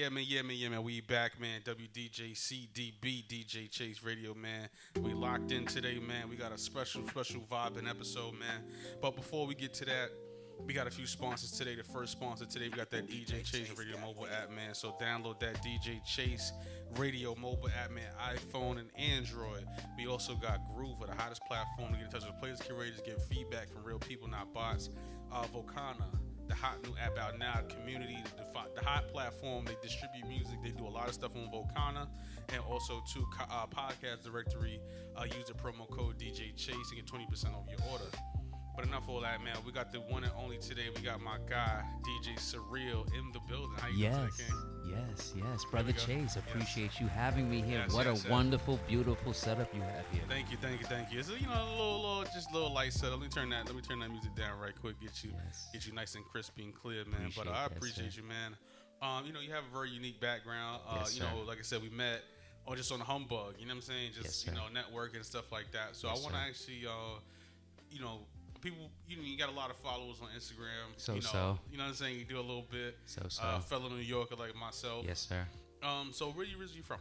Yeah, man. We back, man. WDJCDB, DJ Chase Radio, man. We locked in today, man. We got a special vibe and episode, man. But before we get to that, we got a few sponsors today. The first sponsor today, we got that DJ Chase Radio mobile app, man. So download that DJ Chase Radio mobile app, man. iPhone and Android. We also got Groove, the hottest platform to get in touch with players, curators, get feedback from real people, not bots. Vocana, the hot new app out now. Community, the hot platform. They distribute music. They do a lot of stuff on Vocana, and also to podcast directory. Use the promo code DJ Chase and get 20% off your order. But enough of all that, man. We got the one and only today. We got my guy, DJ Sireel, in the building. How you doing today, King? Yes. Brother Chase, appreciate you having me here. What a wonderful, beautiful setup you have here. Thank you. It's a little light setup. Let me turn that music down right quick. Get you nice and crispy and clear, man. But I appreciate you, man. You have a very unique background. Like I said, we met just on the humbug. You know what I'm saying? Just networking and stuff like that. So I want to actually, people, you got a lot of followers on Instagram. You know what I'm saying? You do a little bit. Fellow New Yorker like myself. Yes, sir. So where you originally from?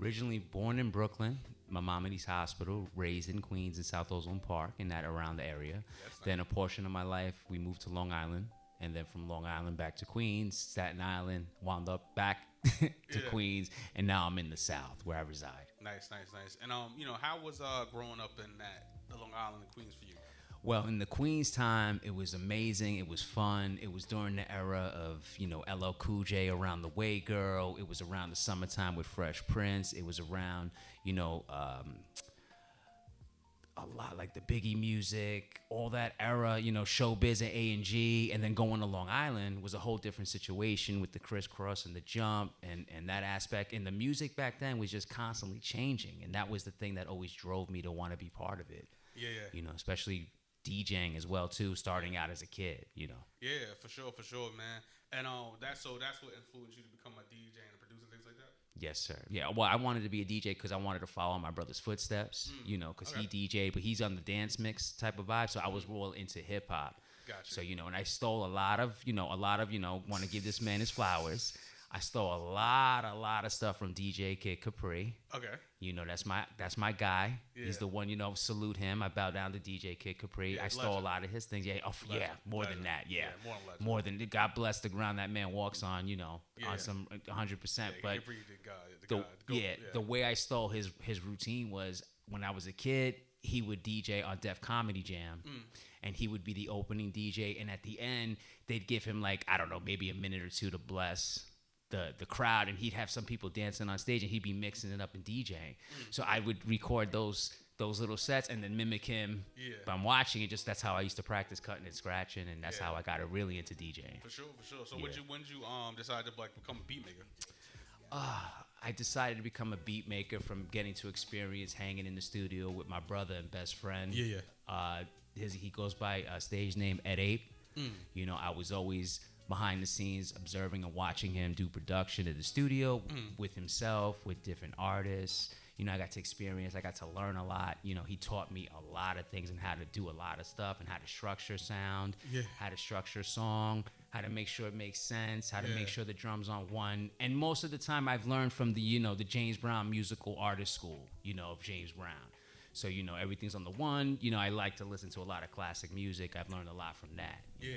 Originally born in Brooklyn, Maimonides Hospital, raised in Queens in South Ozone Park, and that around the area. Then a portion of my life, we moved to Long Island, and then from Long Island back to Queens, Staten Island, wound up back to Queens, and now I'm in the South where I reside. Nice. And how was growing up in the Long Island and Queens for you? Well, in the Queens time, it was amazing. It was fun. It was during the era of, LL Cool J, Around the Way Girl. It was around the summertime with Fresh Prince. It was around, a lot like the Biggie music, all that era, Showbiz and A&G. And then going to Long Island was a whole different situation with the crisscross and the jump and that aspect. And the music back then was just constantly changing. And that was the thing that always drove me to want to be part of it. Yeah. Especially Djing as well too, starting out as a kid, Yeah, for sure, man. And that's what influenced you to become a DJ and a producer, things like that. Yes, sir. Yeah, well, I wanted to be a DJ because I wanted to follow my brother's footsteps. Because he DJ, but he's on the dance mix type of vibe. So I was real into hip hop. Gotcha. So and I stole a lot of want to give this man his flowers. I stole a lot of stuff from DJ Kid Capri. Okay. That's my guy. Yeah. He's the one, salute him. I bow down to DJ Kid Capri. I stole a lot of his things. More than that. Yeah. More than God bless the ground that man walks on, on some 100%. But the way I stole his routine was when I was a kid, he would DJ on Def Comedy Jam, and he would be the opening DJ. And at the end, they'd give him maybe a minute or two to bless the crowd, and he'd have some people dancing on stage, and he'd be mixing it up and DJing. So I would record those little sets and then mimic him. Yeah. But I'm watching it. That's how I used to practice cutting and scratching, and that's how I got really into DJing. For sure. So when did you decide to become a beat maker? I decided to become a beat maker from getting to experience hanging in the studio with my brother and best friend. He goes by a stage name Ed Ape. I was always behind the scenes observing and watching him do production at the studio with himself, with different artists. I got to experience, I got to learn a lot. He taught me a lot of things and how to do a lot of stuff and how to structure sound, how to structure song, how to make sure it makes sense, how to make sure the drums on one. And most of the time I've learned from the James Brown musical artist school, of James Brown. So, everything's on the one. I like to listen to a lot of classic music. I've learned a lot from that. Yeah,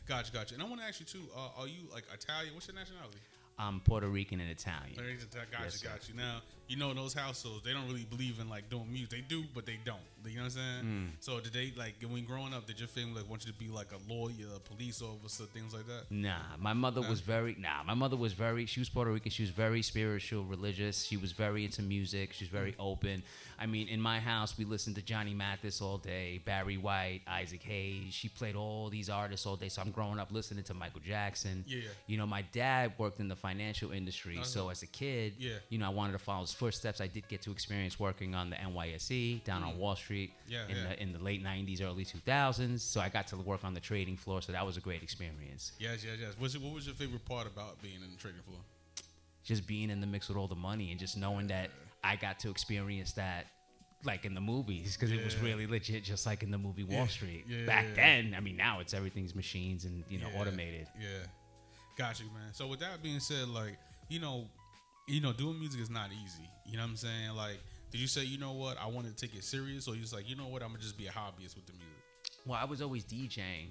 gotcha. And I want to ask you, too, are you, Italian? What's your nationality? I'm Puerto Rican and Italian. Gotcha. Now, in those households, they don't really believe in, doing music. They do, but they don't. You know what I'm saying? So did they, when growing up, did your family, want you to be, a lawyer, a police officer, things like that? Nah. My mother was she was Puerto Rican. She was very spiritual, religious. She was very into music. She was very open. I mean, in my house, we listened to Johnny Mathis all day, Barry White, Isaac Hayes. She played all these artists all day. So I'm growing up listening to Michael Jackson. Yeah. My dad worked in the financial industry. So as a kid, I wanted to follow his footsteps. I did get to experience working on the NYSE down on Wall Street in the late 90s, early 2000s. So I got to work on the trading floor. So that was a great experience. Yes. What was your favorite part about being in the trading floor? Just being in the mix with all the money and just knowing that I got to experience that like in the movies, because it was really legit, just like in the movie Wall Street. Back then, I mean, now everything's machines and automated. Yeah, got you, man. So with that being said, like, you know, doing music is not easy. You know what I'm saying? Like, did you say, you know what, I wanted to take it serious, or you just like, you know what, I'm gonna just be a hobbyist with the music? Well, I was always DJing,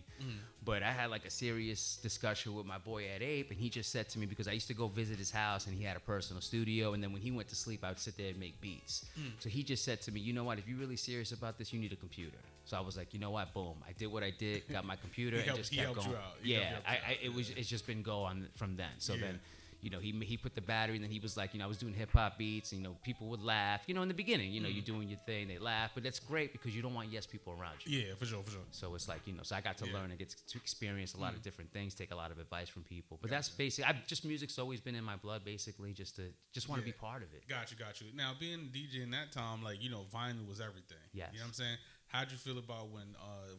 but I had like a serious discussion with my boy Ed Ape, and he just said to me, because I used to go visit his house, and he had a personal studio, and then when he went to sleep, I would sit there and make beats. So he just said to me, you know what, if you're really serious about this, you need a computer. So I was like, you know what, boom, I did what I did, got my computer, and just kept going. It's just been go on from then. So then, you know, he put the battery, and then he was like, you know, I was doing hip hop beats, and, you know, people would laugh. You know, in the beginning, you know, you're doing your thing, they laugh, but that's great because you don't want yes people around you. Yeah, for sure. So it's like, you know, so I got to learn and get to experience a lot of different things, take a lot of advice from people. But that's basically, music's always been in my blood, basically, just want to be part of it. Got you. Now, being a DJ in that time, like, you know, vinyl was everything. Yes. You know what I'm saying? How'd you feel about when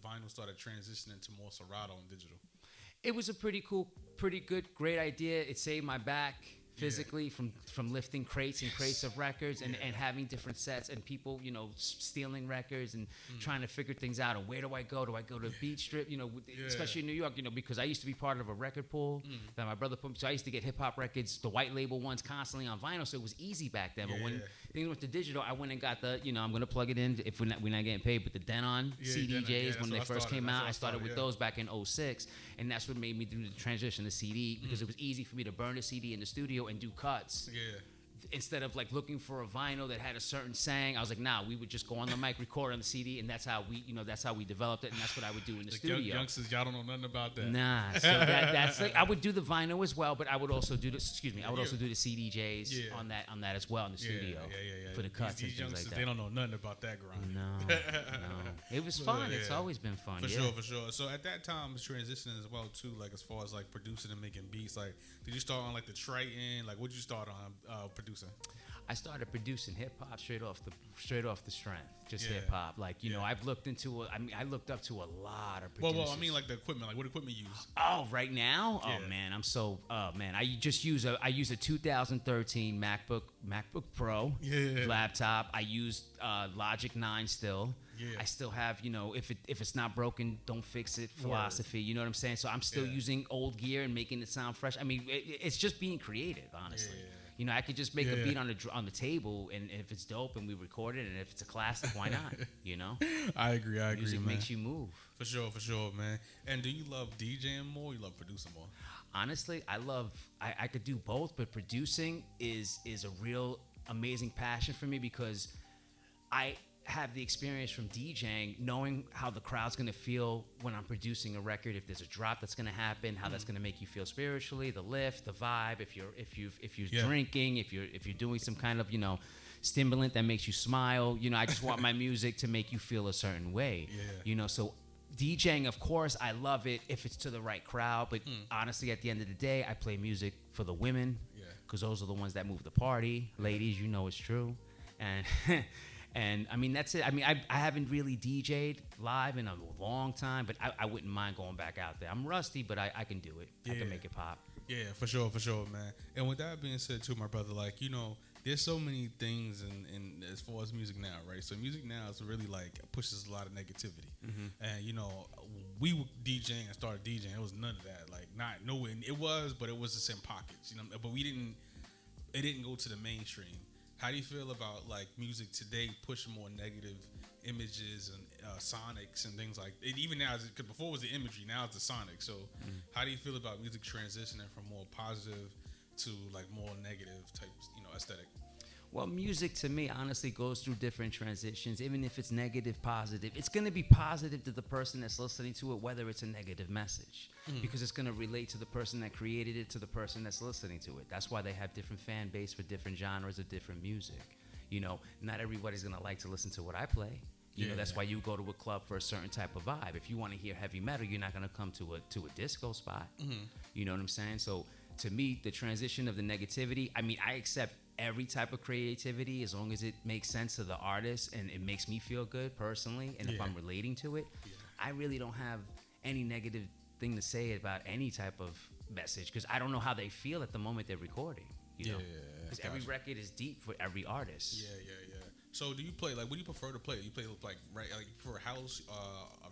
vinyl started transitioning to more Serato and digital? It was a pretty cool, great idea. It saved my back physically from lifting crates and crates of records and having different sets and people, you know, stealing records and trying to figure things out. And where do I go? Do I go to Beat Strip? You know, especially in New York, you know, because I used to be part of a record pool that my brother put me. So I used to get hip hop records, the white label ones, constantly on vinyl. So it was easy back then. But when things went to digital, I went and got the, you know, I'm going to plug it in if we're not getting paid, but the Denon CDJs, when they first came out, I started with those back in 06. And that's what made me do the transition to CD because it was easy for me to burn a CD in the studio and do cuts. Instead of like looking for a vinyl that had a certain saying, I was like, nah, we would just go on the mic, record on the CD, and that's how we developed it, and that's what I would do in the studio. Youngsters, y'all don't know nothing about that. Nah, so that's like, I would do the vinyl as well, but I would also do the also do the CDJs on that as well in the studio for the cuts these and things like that. They don't know nothing about that grind. No. It was fun. It's always been fun. For sure. So at that time, it was transitioning as well too, like as far as like producing and making beats. Like, did you start on like the Triton? Like, what did you start on producing? I started producing hip hop straight off the strength, just hip hop. Like, you know, I looked up to a lot of producers. Well, I mean, like the equipment, like what equipment you use? Oh, right now? Yeah. Oh man, I use a 2013 MacBook Pro laptop. I use Logic 9 still. I still have, you know, if it's not broken, don't fix it philosophy. You know what I'm saying? So I'm still using old gear and making it sound fresh. I mean, it's just being creative, honestly. You know, I could just make a beat on the table, and if it's dope, and we record it, and if it's a classic, why not? You know. I agree. Music man. makes you move. For sure, man. And do you love DJing more? Or you love producing more? Honestly, I could do both, but producing is a real amazing passion for me because I have the experience from DJing, knowing how the crowd's gonna feel when I'm producing a record. If there's a drop that's gonna happen, how that's gonna make you feel spiritually, the lift, the vibe. If you're drinking, if you're doing some kind of, you know, stimulant that makes you smile. You know, I just want my music to make you feel a certain way. You know, so DJing, of course, I love it if it's to the right crowd. But honestly, at the end of the day, I play music for the women because those are the ones that move the party. Ladies, you know it's true, and. And I mean, that's it. I mean, I haven't really DJ'd live in a long time, but I wouldn't mind going back out there. I'm rusty, but I can do it. I can make it pop. Yeah, for sure, man. And with that being said, too, my brother, like, you know, there's so many things in as far as music now, right? So music now is really like pushes a lot of negativity. And, you know, we were DJing and started DJing. It was none of that. Like, not nowhere. It was, but it was just in pockets, you know. But it didn't go to the mainstream. How do you feel about like music today pushing more negative images and sonics and things like it? Even now, because before it was the imagery, now it's the sonic. So how do you feel about music transitioning from more positive to like more negative types, you know, aesthetic? Well, music to me honestly goes through different transitions. Even if it's negative, positive, it's going to be positive to the person that's listening to it, whether it's a negative message, because it's going to relate to the person that created it, to the person that's listening to it. That's why they have different fan base for different genres of different music. You know, not everybody's going to like to listen to what I play. You know, that's why you go to a club for a certain type of vibe. If you want to hear heavy metal, you're not going to come to a disco spot. You know what I'm saying? So to me, the transition of the negativity, I mean, I accept every type of creativity as long as it makes sense to the artist and it makes me feel good personally, and if I'm relating to it, I really don't have any negative thing to say about any type of message because I don't know how they feel at the moment they're recording, you know, because every record is deep for every artist. So do you play, like, what do you prefer to play? You play like, right, like, for house,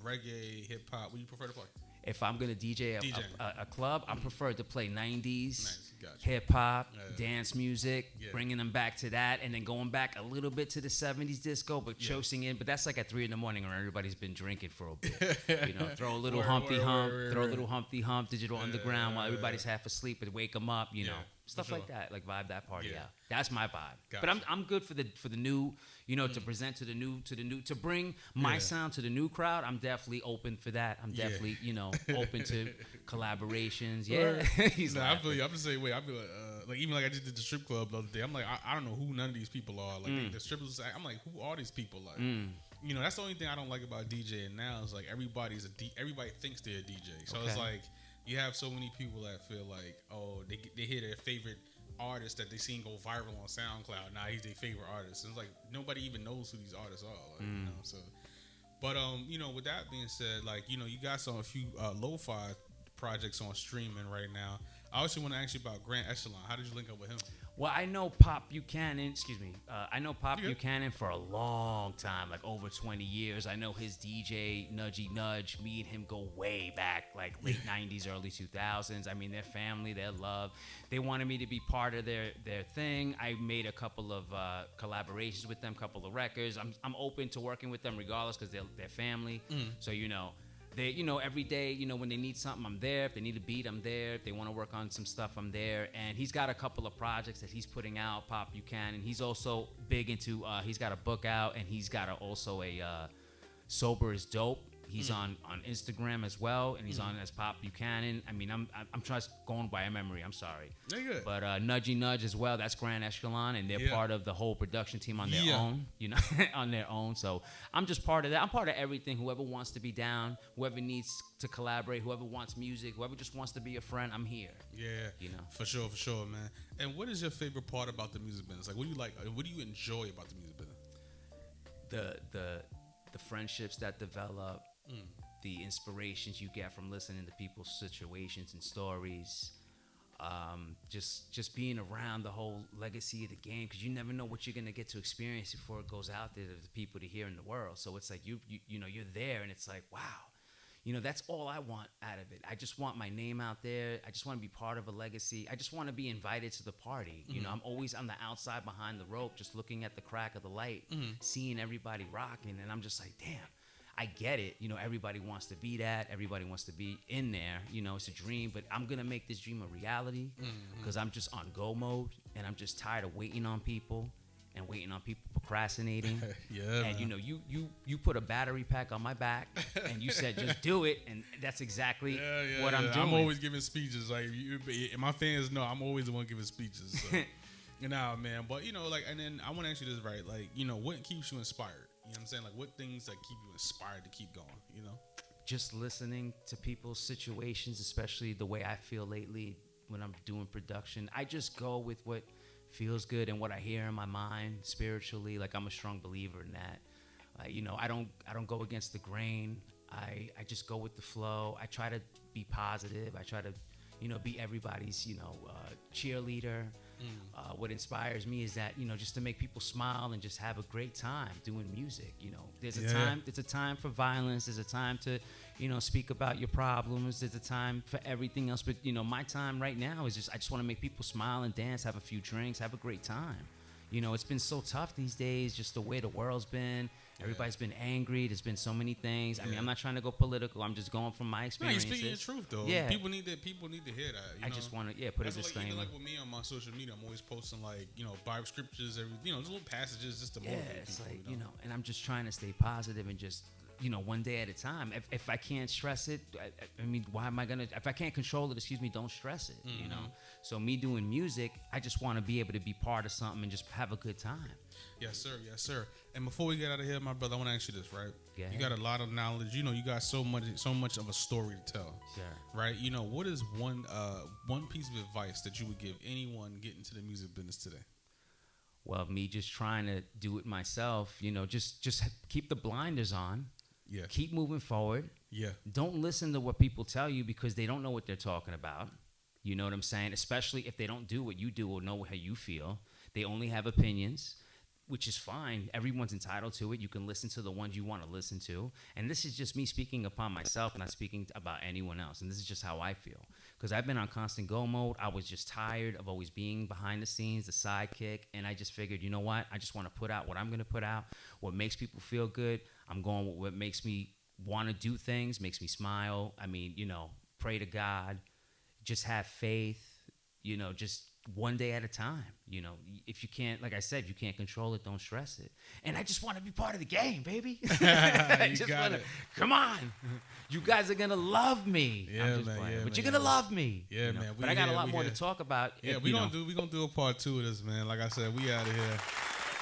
reggae, hip hop, what do you prefer to play? if I'm gonna DJ a club, I prefer to play 90s Gotcha. hip hop, dance music, bringing them back to that, and then going back a little bit to the 70s disco, but choosing in. But that's like at 3 a.m. when everybody's been drinking for a bit. You know, throw a little Humpty Hump, Digital Underground while everybody's half asleep, and wake them up. You know. Stuff like that, like vibe that party out. That's my vibe. Gotcha. But I'm good for the new, you know, to present to the new, to bring my sound to the new crowd. I'm definitely open for that. I'm definitely, you know, open to collaborations. Yeah, he's I feel you. I'm the same way. I feel like even like I just did the strip club the other day. I'm like, I don't know who none of these people are. Like the strippers, I'm like, who are these people? Like, you know, that's the only thing I don't like about DJing now is like everybody thinks they're a DJ. So it's like. You have so many people that feel like, oh, they hear their favorite artist that they seen go viral on SoundCloud. Now he's their favorite artist. And it's like nobody even knows who these artists are. Like, you know, so. But you know, with that being said, like, you know, you got a few lo-fi projects on streaming right now. I also want to ask you about Grand Echelon. How did you link up with him? Well, I know Pop Buchanan. I know Pop Buchanan for a long time, like over 20 years. I know his DJ Nudgy Nudge. Me and him go way back, like late 90s, early 2000s. I mean, their family, their love. They wanted me to be part of their thing. I made a couple of collaborations with them, couple of records. I'm open to working with them regardless because they're family. So, you know. They, you know, every day, you know, when they need something, I'm there. If they need a beat, I'm there. If they want to work on some stuff, I'm there. And he's got a couple of projects that he's putting out, Pop Buchanan. He's also big into, he's got a book out, and he's got also a Sober is Dope. He's on Instagram as well, and he's on as Pop Buchanan. I mean, I'm just going by memory. I'm sorry. They're good. But Nudgy Nudge as well. That's Grand Echelon, and they're part of the whole production team on their own. You know, on their own. So I'm just part of that. I'm part of everything. Whoever wants to be down, whoever needs to collaborate, whoever wants music, whoever just wants to be a friend, I'm here. Yeah, you know, for sure, man. And what is your favorite part about the music business? Like, what do you like? What do you enjoy about the music business? The friendships that develop. The inspirations you get from listening to people's situations and stories, just being around the whole legacy of the game, because you never know what you're gonna get to experience before it goes out there to the people to hear in the world. So it's like you know, you're there, and it's like, wow, you know, that's all I want out of it. I just want my name out there. I just want to be part of a legacy. I just want to be invited to the party. You know, I'm always on the outside behind the rope, just looking at the crack of the light, seeing everybody rocking, and I'm just like, damn. I get it. You know, everybody wants to be that. Everybody wants to be in there. You know, it's a dream, but I'm going to make this dream a reality because I'm just on go mode, and I'm just tired of waiting on people and waiting on people procrastinating. And, you know, you put a battery pack on my back, and you said, just do it, and that's exactly what I'm doing. I'm always giving speeches. Like, my fans know I'm always the one giving speeches. So. Nah, man. But, you know, like, and then I want to ask you this, right? Like, you know, what keeps you inspired? You know what I'm saying? Like, what things that keep you inspired to keep going, you know? Just listening to people's situations, especially the way I feel lately when I'm doing production. I just go with what feels good and what I hear in my mind spiritually. Like, I'm a strong believer in that. You know, I don't go against the grain. I just go with the flow. I try to be positive. I try to, you know, be everybody's, you know, cheerleader. What inspires me is that, you know, just to make people smile and just have a great time doing music. You know, there's a time for violence. There's a time to, you know, speak about your problems. There's a time for everything else. But, you know, my time right now is I just want to make people smile and dance, have a few drinks, have a great time. You know, it's been so tough these days, just the way the world's been. Everybody's been angry. There's been so many things. I mean, I'm not trying to go political. I'm just going from my experiences. You're speaking the truth, though. Yeah. People need to hear that. I just want to, put a disclaimer. Even like with me on my social media, I'm always posting, like, you know, Bible scriptures, you know, little passages just to motivate people. It's like, you know, and I'm just trying to stay positive and just, you know, one day at a time. If I can't stress it, I mean, why am I going to, if I can't control it, don't stress it, you know? So me doing music, I just want to be able to be part of something and just have a good time. Yes, sir. And before we get out of here, my brother, I want to ask you this, right? Yeah. You got a lot of knowledge. You know, you got so much of a story to tell. Sure. Right? You know, what is one piece of advice that you would give anyone getting into the music business today? Well, me just trying to do it myself, you know, just keep the blinders on. Yeah. Keep moving forward. Yeah. Don't listen to what people tell you because they don't know what they're talking about. You know what I'm saying? Especially if they don't do what you do or know how you feel. They only have opinions. which is fine. Everyone's entitled to it. You can listen to the ones you want to listen to. And this is just me speaking upon myself, not speaking about anyone else. And this is just how I feel. Because I've been on constant go mode. I was just tired of always being behind the scenes, the sidekick. And I just figured, you know what? I just want to put out what I'm going to put out, what makes people feel good. I'm going with what makes me want to do things, makes me smile. I mean, pray to God, just have faith, just one day at a time. If you can't, like I said, if you can't control it, don't stress it. And I just want to be part of the game, baby. Come on. You guys are going to love me. Yeah, I'm just man. playing. Yeah, but you're man, going to love me. Yeah, man. But I got a lot more to talk about. Yeah, we're gonna do a part 2 of this, man. Like I said, we out of here.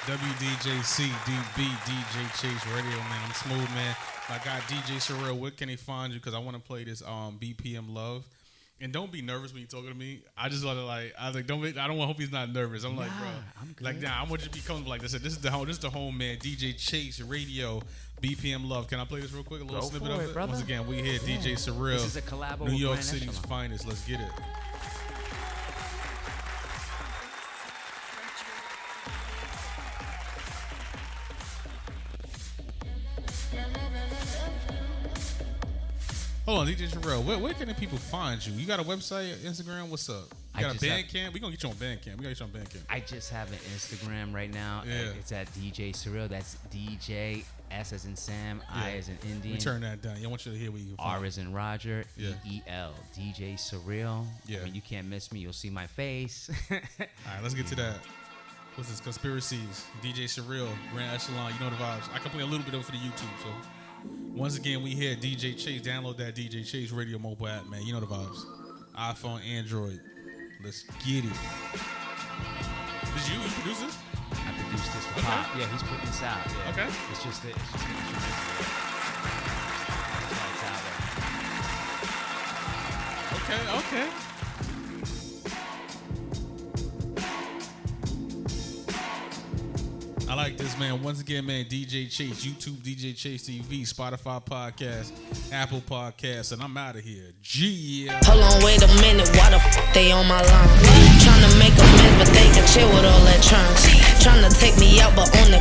WDJCDB, DJ Chase Radio, man. I'm Smooth, man. My guy DJ Sireel, where can they find you? Because I want to play this BPM Love. And don't be nervous when you're talking to me. I just want to I hope he's not nervous. I'm like, bro, I'm good. I want you to be comfortable. Like I said, this is the home, man. DJ Chase Radio, BPM Love. Can I play this real quick? A little snippet of it? Brother. Once again, we here, DJ Sireel. This is a collab New with York Brian City's Echelon. finest. Let's get it. Hold on, DJ Sireel. Where can the people find you? You got a website, Instagram? What's up? You got a Bandcamp? We gonna get you on Bandcamp. We got you on Bandcamp. I just have an Instagram right now. Yeah. It's at DJ Sireel. That's DJ, S as in Sam, I as in Indian. We turn that down. I want you to hear what you can find. R as in Roger, Yeah. EEL. DJ Sireel. Yeah. I mean, you can't miss me. You'll see my face. All right, let's get to that. What's this? Conspiracies. DJ Sireel, Grand Echelon. You know the vibes. I can play a little bit of it for the YouTube. So once again, we here. DJ Chase. Download that DJ Chase Radio mobile app, man. You know the vibes. iPhone, Android. Let's get it. Did you produce this? I produced this for Pop. Yeah, he's putting this out. Yeah. Okay. It's just the instrumental. That's why it's out there. Okay. I like this, man. Once again, man, DJ Chase, YouTube, DJ Chase TV, Spotify podcast, Apple podcast, and I'm out of here. Yeah. Hold on, wait a minute, why the f*** they on my line? Tryna make a mess, but they can chill with all that trying. Tryna take me out, but on the